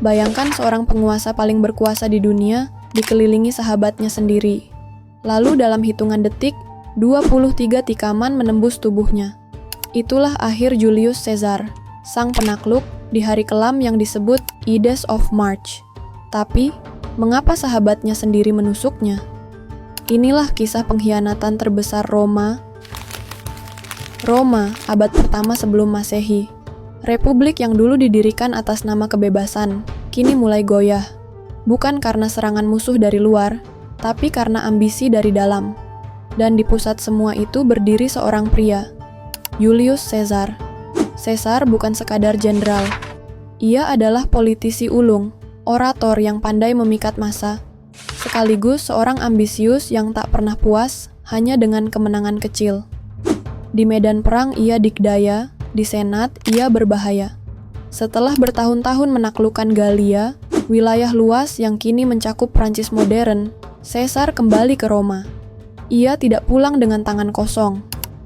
Bayangkan seorang penguasa paling berkuasa di dunia dikelilingi sahabatnya sendiri. Lalu dalam hitungan detik, 23 tikaman menembus tubuhnya. Itulah akhir Julius Caesar, sang penakluk di hari kelam yang disebut Ides of March. Tapi, mengapa sahabatnya sendiri menusuknya? Inilah kisah pengkhianatan terbesar Roma. Roma, abad pertama sebelum Masehi. Republik yang dulu didirikan atas nama kebebasan, kini mulai goyah. Bukan karena serangan musuh dari luar, tapi karena ambisi dari dalam. Dan di pusat semua itu berdiri seorang pria, Julius Caesar. Caesar bukan sekadar jenderal. Ia adalah politisi ulung, orator yang pandai memikat massa, sekaligus seorang ambisius yang tak pernah puas hanya dengan kemenangan kecil. Di medan perang ia dikdaya, di senat ia berbahaya. Setelah bertahun-tahun menaklukkan Galia, wilayah luas yang kini mencakup Prancis modern, Caesar kembali ke Roma. Ia tidak pulang dengan tangan kosong.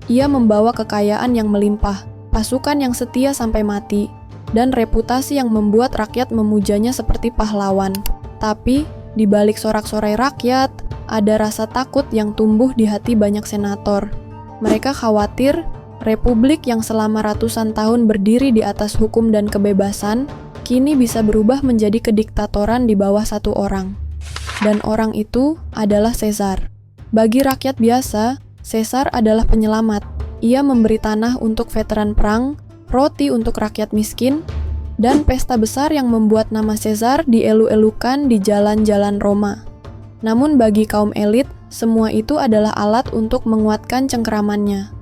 Ia membawa kekayaan yang melimpah, pasukan yang setia sampai mati, dan reputasi yang membuat rakyat memujanya seperti pahlawan. Tapi, di balik sorak-sorai rakyat, ada rasa takut yang tumbuh di hati banyak senator. Mereka khawatir republik yang selama ratusan tahun berdiri di atas hukum dan kebebasan, kini bisa berubah menjadi kediktatoran di bawah satu orang. Dan orang itu adalah Caesar. Bagi rakyat biasa, Caesar adalah penyelamat. Ia memberi tanah untuk veteran perang, roti untuk rakyat miskin, dan pesta besar yang membuat nama Caesar dielu-elukan di jalan-jalan Roma. Namun bagi kaum elit, semua itu adalah alat untuk menguatkan cengkeramannya.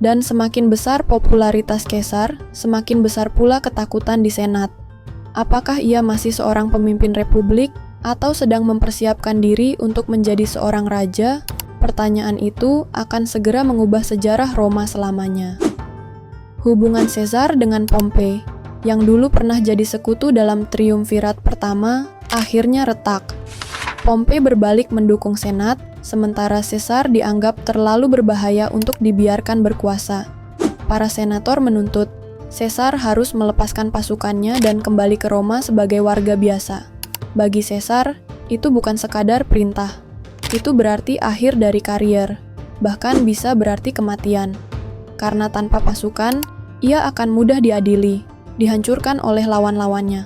Dan semakin besar popularitas Caesar, semakin besar pula ketakutan di Senat. Apakah ia masih seorang pemimpin republik, atau sedang mempersiapkan diri untuk menjadi seorang raja? Pertanyaan itu akan segera mengubah sejarah Roma selamanya. Hubungan Caesar dengan Pompei, yang dulu pernah jadi sekutu dalam triumvirat pertama, akhirnya retak. Pompei berbalik mendukung Senat, sementara Caesar dianggap terlalu berbahaya untuk dibiarkan berkuasa. Para senator menuntut Caesar harus melepaskan pasukannya dan kembali ke Roma sebagai warga biasa. Bagi Caesar, itu bukan sekadar perintah. Itu berarti akhir dari karier, bahkan bisa berarti kematian. Karena tanpa pasukan, ia akan mudah diadili, dihancurkan oleh lawan-lawannya.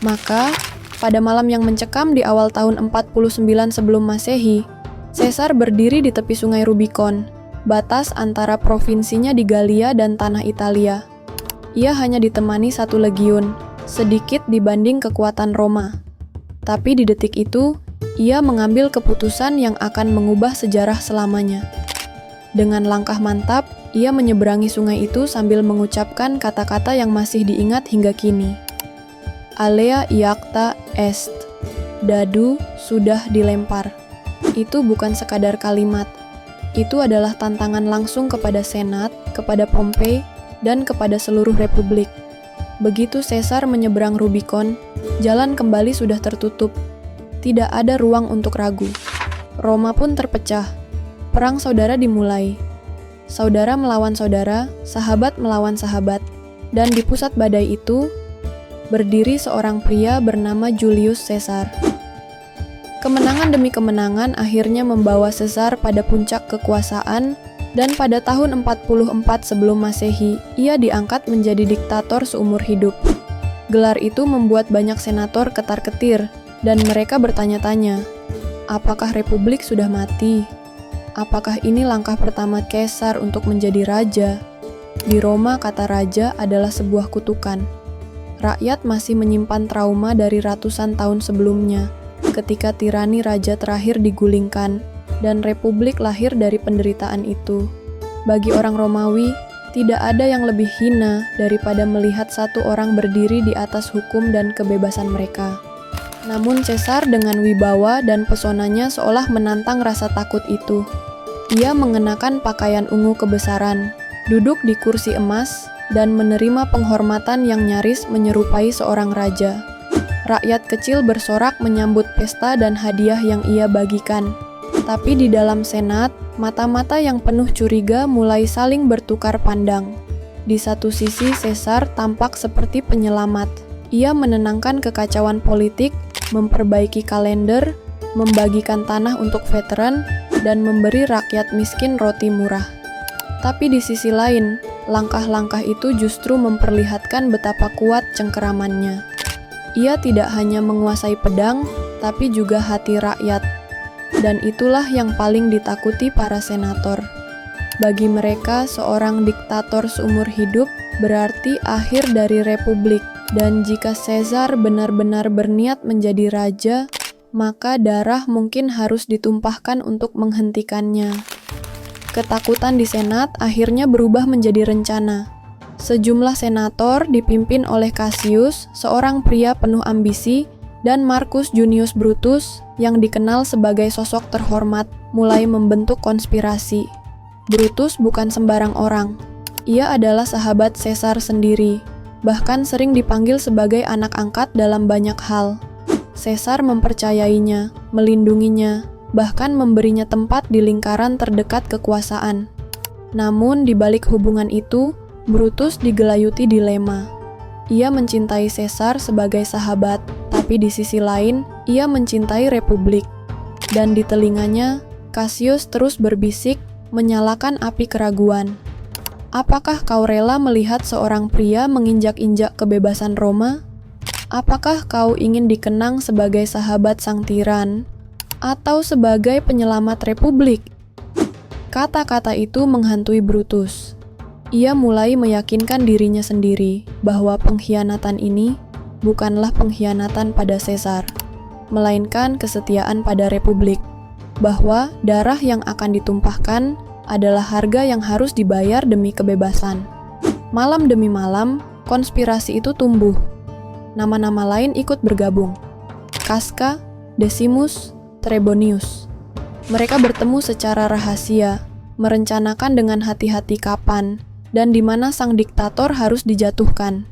Maka, pada malam yang mencekam di awal tahun 49 sebelum Masehi, Caesar berdiri di tepi sungai Rubicon, batas antara provinsinya di Galia dan tanah Italia. Ia hanya ditemani 1 legiun, sedikit dibanding kekuatan Roma. Tapi di detik itu, ia mengambil keputusan yang akan mengubah sejarah selamanya. Dengan langkah mantap, ia menyeberangi sungai itu sambil mengucapkan kata-kata yang masih diingat hingga kini. Alea iacta est. Dadu sudah dilempar. Itu bukan sekadar kalimat. Itu adalah tantangan langsung kepada Senat, kepada Pompei, dan kepada seluruh republik. Begitu Caesar menyeberang Rubicon, jalan kembali sudah tertutup. Tidak ada ruang untuk ragu. Roma pun terpecah. Perang saudara dimulai. Saudara melawan saudara, sahabat melawan sahabat. Dan di pusat badai itu, berdiri seorang pria bernama Julius Caesar. Kemenangan demi kemenangan akhirnya membawa Caesar pada puncak kekuasaan, dan pada tahun 44 sebelum Masehi, ia diangkat menjadi diktator seumur hidup. Gelar itu membuat banyak senator ketar-ketir, dan mereka bertanya-tanya, apakah republik sudah mati? Apakah ini langkah pertama Kaisar untuk menjadi raja? Di Roma, kata raja adalah sebuah kutukan. Rakyat masih menyimpan trauma dari ratusan tahun sebelumnya, ketika tirani raja terakhir digulingkan, dan republik lahir dari penderitaan itu. Bagi orang Romawi, tidak ada yang lebih hina daripada melihat satu orang berdiri di atas hukum dan kebebasan mereka. Namun Caesar dengan wibawa dan pesonanya seolah menantang rasa takut itu. Ia mengenakan pakaian ungu kebesaran, duduk di kursi emas, dan menerima penghormatan yang nyaris menyerupai seorang raja. Rakyat kecil bersorak menyambut pesta dan hadiah yang ia bagikan. Tapi di dalam senat, mata-mata yang penuh curiga mulai saling bertukar pandang. Di satu sisi Caesar tampak seperti penyelamat, Ia menenangkan kekacauan politik, memperbaiki kalender, membagikan tanah untuk veteran, dan memberi rakyat miskin roti murah. Tapi di sisi lain, langkah-langkah itu justru memperlihatkan betapa kuat cengkeramannya. Ia tidak hanya menguasai pedang, tapi juga hati rakyat. Dan itulah yang paling ditakuti para senator. Bagi mereka, seorang diktator seumur hidup berarti akhir dari republik. Dan jika Caesar benar-benar berniat menjadi raja, maka darah mungkin harus ditumpahkan untuk menghentikannya. Ketakutan di Senat akhirnya berubah menjadi rencana. Sejumlah senator dipimpin oleh Cassius, seorang pria penuh ambisi, dan Marcus Junius Brutus yang dikenal sebagai sosok terhormat, mulai membentuk konspirasi. Brutus bukan sembarang orang. Ia adalah sahabat Caesar sendiri, bahkan sering dipanggil sebagai anak angkat dalam banyak hal. Caesar mempercayainya, melindunginya, bahkan memberinya tempat di lingkaran terdekat kekuasaan. Namun di balik hubungan itu, Brutus digelayuti dilema. Ia mencintai Caesar sebagai sahabat, tapi di sisi lain, ia mencintai republik. Dan di telinganya, Cassius terus berbisik, menyalakan api keraguan. Apakah kau rela melihat seorang pria menginjak-injak kebebasan Roma? Apakah kau ingin dikenang sebagai sahabat sang tiran, atau sebagai penyelamat republik? Kata-kata itu menghantui Brutus. Ia mulai meyakinkan dirinya sendiri bahwa pengkhianatan ini bukanlah pengkhianatan pada Caesar, melainkan kesetiaan pada republik, bahwa darah yang akan ditumpahkan adalah harga yang harus dibayar demi kebebasan. Malam demi malam, konspirasi itu tumbuh. Nama-nama lain ikut bergabung. Casca, Decimus, Trebonius. Mereka bertemu secara rahasia, merencanakan dengan hati-hati kapan dan di mana sang diktator harus dijatuhkan.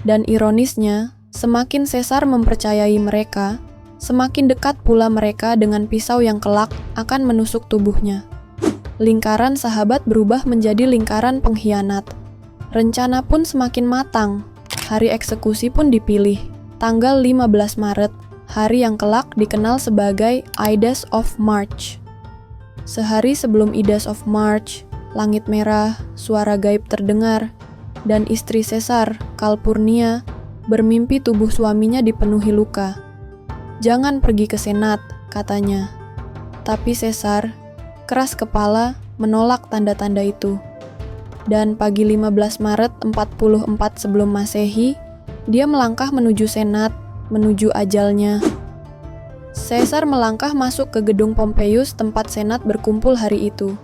Dan ironisnya, semakin Caesar mempercayai mereka, semakin dekat pula mereka dengan pisau yang kelak akan menusuk tubuhnya. Lingkaran sahabat berubah menjadi lingkaran pengkhianat. Rencana pun semakin matang. Hari eksekusi pun dipilih, tanggal 15 Maret, hari yang kelak dikenal sebagai Ides of March. Sehari sebelum Ides of March, langit merah, suara gaib terdengar, dan istri Caesar, Calpurnia, bermimpi tubuh suaminya dipenuhi luka. "Jangan pergi ke Senat," katanya. Tapi Caesar, keras kepala, menolak tanda-tanda itu. Dan pagi 15 Maret 44 sebelum Masehi, dia melangkah menuju Senat, menuju ajalnya. Caesar melangkah masuk ke gedung Pompeius tempat Senat berkumpul hari itu.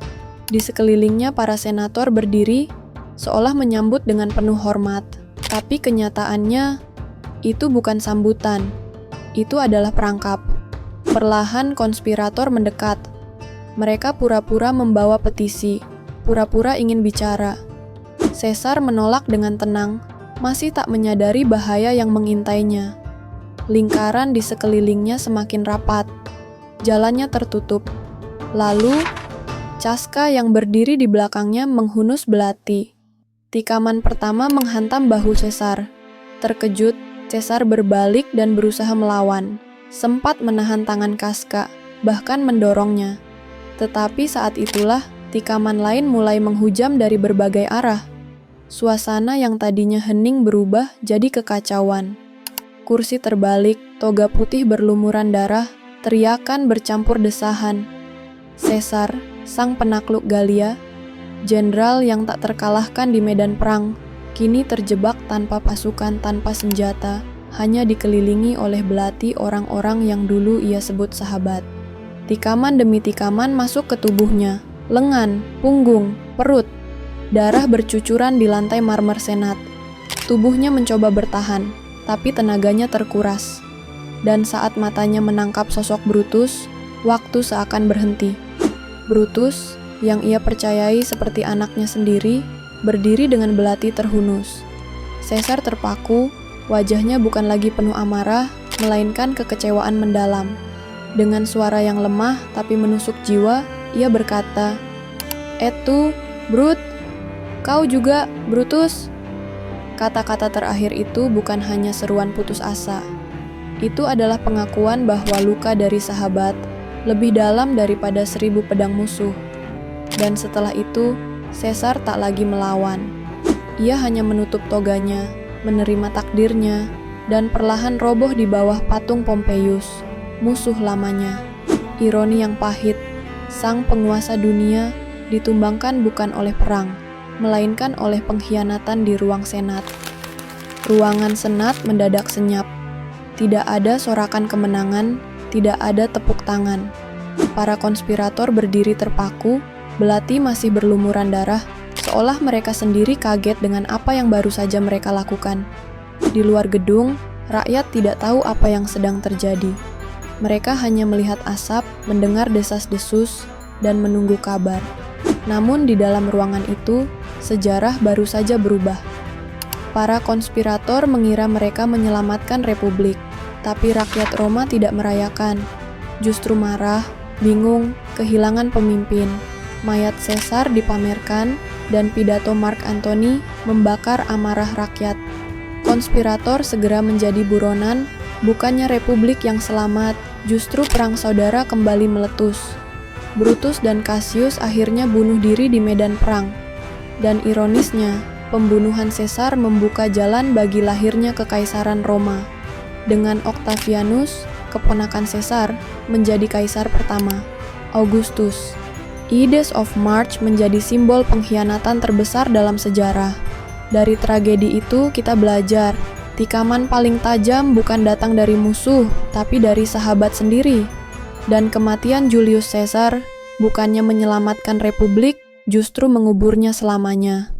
Di sekelilingnya para senator berdiri, seolah menyambut dengan penuh hormat. Tapi kenyataannya, itu bukan sambutan. Itu adalah perangkap. Perlahan konspirator mendekat. Mereka pura-pura membawa petisi, pura-pura ingin bicara. Caesar menolak dengan tenang, masih tak menyadari bahaya yang mengintainya. Lingkaran di sekelilingnya semakin rapat. Jalannya tertutup. Lalu, Casca yang berdiri di belakangnya menghunus belati. Tikaman pertama menghantam bahu Caesar. Terkejut, Caesar berbalik dan berusaha melawan. Sempat menahan tangan Casca, bahkan mendorongnya. Tetapi saat itulah, tikaman lain mulai menghujam dari berbagai arah. Suasana yang tadinya hening berubah jadi kekacauan. Kursi terbalik, toga putih berlumuran darah, teriakan bercampur desahan. Caesar, sang penakluk Galia, jenderal yang tak terkalahkan di medan perang, kini terjebak tanpa pasukan, tanpa senjata, hanya dikelilingi oleh belati orang-orang yang dulu ia sebut sahabat. Tikaman demi tikaman masuk ke tubuhnya, lengan, punggung, perut. Darah bercucuran di lantai marmer Senat. Tubuhnya mencoba bertahan, tapi tenaganya terkuras. Dan saat matanya menangkap sosok Brutus, waktu seakan berhenti. Brutus, yang ia percayai seperti anaknya sendiri, berdiri dengan belati terhunus. Caesar terpaku, wajahnya bukan lagi penuh amarah, melainkan kekecewaan mendalam. Dengan suara yang lemah tapi menusuk jiwa, ia berkata, "Etu, Brut, kau juga, Brutus." Kata-kata terakhir itu bukan hanya seruan putus asa. Itu adalah pengakuan bahwa luka dari sahabat lebih dalam daripada 1000 pedang musuh. Dan setelah itu, Caesar tak lagi melawan. Ia hanya menutup toganya, menerima takdirnya, dan perlahan roboh di bawah patung Pompeius, musuh lamanya. Ironi yang pahit, sang penguasa dunia ditumbangkan bukan oleh perang, melainkan oleh pengkhianatan di ruang senat. Ruangan senat mendadak senyap. Tidak ada sorakan kemenangan, tidak ada tepuk tangan. Para konspirator berdiri terpaku, belati masih berlumuran darah, seolah mereka sendiri kaget dengan apa yang baru saja mereka lakukan. Di luar gedung, rakyat tidak tahu apa yang sedang terjadi. Mereka hanya melihat asap, mendengar desas-desus, dan menunggu kabar. Namun di dalam ruangan itu, sejarah baru saja berubah. Para konspirator mengira mereka menyelamatkan Republik, tapi rakyat Roma tidak merayakan. Justru marah, bingung, kehilangan pemimpin. Mayat Caesar dipamerkan, dan pidato Mark Antony membakar amarah rakyat. Konspirator segera menjadi buronan, bukannya Republik yang selamat, justru perang saudara kembali meletus. Brutus dan Cassius akhirnya bunuh diri di medan perang. Dan ironisnya, pembunuhan Caesar membuka jalan bagi lahirnya Kekaisaran Roma. Dengan Octavianus, keponakan Caesar, menjadi kaisar pertama, Augustus. Ides of March menjadi simbol pengkhianatan terbesar dalam sejarah. Dari tragedi itu kita belajar, tikaman paling tajam bukan datang dari musuh, tapi dari sahabat sendiri. Dan kematian Julius Caesar bukannya menyelamatkan Republik, justru menguburnya selamanya.